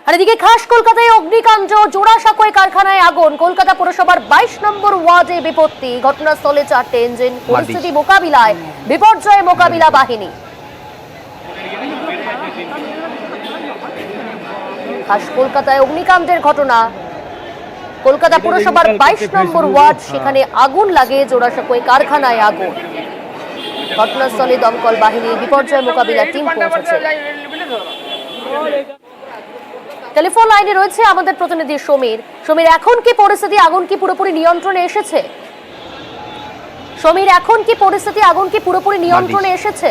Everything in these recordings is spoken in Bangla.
আর এদিকে খাস কলকাতায় অগ্নিকাণ্ড, জোড়াসাঁকোয় কারখানায় আগুন, কলকাতা পুরসভার 22 নম্বর ওয়ার্ডে বিপত্তি, ঘটনাস্থলে 4টে ইঞ্জিন, পরিস্থিতি মোকাবিলায় বিপর্যয় মোকাবিলা বাহিনী। খাস কলকাতায় অগ্নিকাণ্ডের ঘটনা, কলকাতা পুরসভার 22 নম্বর ওয়ার্ড, সেখানে আগুন লাগে, জোড়াসাঁকোয় কারখানায় আগুন। ঘটনাস্থলে দমকল বাহিনী, বিপর্যয় মোকাবিলা টিম পৌঁছেছে। টেলিফোন লাইনে রয়েছে আমাদের প্রতিনিধি সমীর। সমীর, এখন কি পরিস্থিতি? আগুন কি পুরোপুরি নিয়ন্ত্রণে এসেছে? সমীর, এখন কি পরিস্থিতি? আগুন কি পুরোপুরি নিয়ন্ত্রণে এসেছে?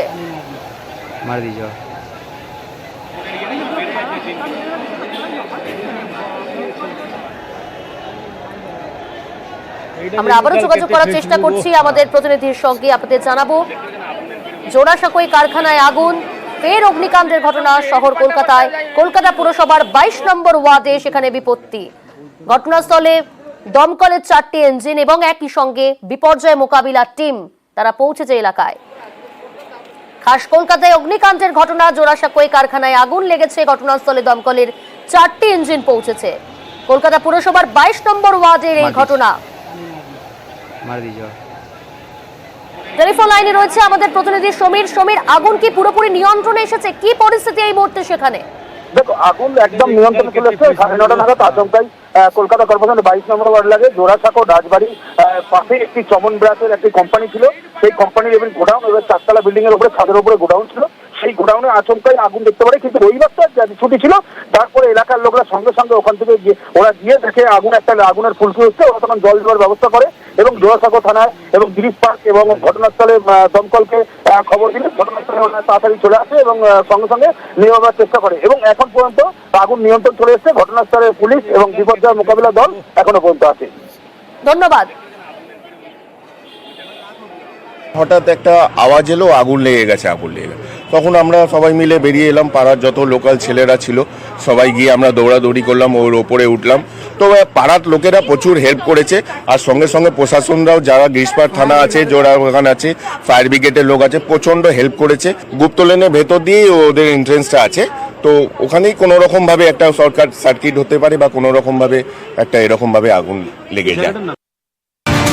আমরা আবারও যোগাযোগ করার চেষ্টা করছি আমাদের প্রতিনিধির সঙ্গে, আপনাদের জানাবো জোড়াসাঁকোয় কারখানায় আগুন, ফের অগ্নিকাণ্ডের ঘটনা শহর কলকাতায়, কলকাতা পুরসভার 22 নম্বর ওয়ার্ডে, সেখানে বিপত্তি। ঘটনাস্থলে দমকলের 4টি ইঞ্জিন এবং একই সঙ্গে বিপর্যয় মোকাবিলা টিম, তারা পৌঁছেছে এলাকায়। খাস কলকাতায় অগ্নিকাণ্ডের ঘটনা, জোড়াসাঁকোয় কারখানায় আগুন লেগেছে, ঘটনাস্থলে দমকলের 4টি ইঞ্জিন পৌঁছেছে। কলকাতা পুরসভার 22 নম্বর ওয়ার্ডের এই ঘটনা। টেলিফোন লাইনে রয়েছে আমাদের প্রতিনিধি সমীর। সমীর, আগুন কি পুরোপুরি নিয়ন্ত্রণে এসেছে? কি পরিস্থিতি এই মুহূর্তে সেখানে? দেখো, আগুন একদম নিয়ন্ত্রণে চলে এসেছে। 9:30 নাগাদ আচমকাই কলকাতা কর্পোরেশনের 22 নম্বর ওয়ার্ড লাগে জোড়াসাঁকো রাজবাড়ি পাশে একটি চমন ব্রাসের একটি কোম্পানি ছিল। সেই কোম্পানির এবং গোডাউন, এবার 4তলা বিল্ডিং এর উপরে, ছাদের উপরে গোডাউন ছিল। সেই গোডাউনে আচমকাই আগুন দেখতে পারে, কিন্তু রবিবারটা ছুটি ছিল। তারপরে এলাকার লোকরা সঙ্গে সঙ্গে ওখান থেকে ওরা গিয়ে দেখে আগুনের ফুলকি হচ্ছে। ওরা তখন জল দেওয়ার ব্যবস্থা করে এবং জোড়াসাঁকো থানায় এবং গিরিশ পার্ক এবং ঘটনাস্থলে দমকলকে খবর দিলে ঘটনাস্থলে ওরা তাড়াতাড়ি চলে আসে এবং সঙ্গে সঙ্গে নেওয়ার চেষ্টা করে এবং এখন পর্যন্ত আগুন নিয়ন্ত্রণ চলে এসেছে। ঘটনাস্থলে পুলিশ এবং বিপর্যয় মোকাবিলা দল এখনো পর্যন্ত আছে। ধন্যবাদ। হঠাৎ একটা আওয়াজ এলো, আগুন লেগে গেছে। তখন আমরা সবাই মিলে বেরিয়ে এলাম, পাড়ার যত লোকাল ছেলেরা ছিল সবাই গিয়ে আমরা দৌড়াদৌড়ি করলাম, ওর ওপরে উঠলাম। তো পাড়ার লোকেরা প্রচুর হেল্প করেছে, আর সঙ্গে সঙ্গে প্রশাসনরাও, যারা গ্রিসপাড় থানা আছে, যারা ওখানে আছে, ফায়ার ব্রিগেডের লোক আছে, প্রচণ্ড হেল্প করেছে। গুপ্ত লেনের ভেতর দিয়েই ওদের এন্ট্রেন্সটা আছে, তো ওখানেই কোনো রকমভাবে একটা শর্টকাট সার্কিট হতে পারে বা কোনো রকমভাবে একটা এরকমভাবে আগুন লেগে যায়।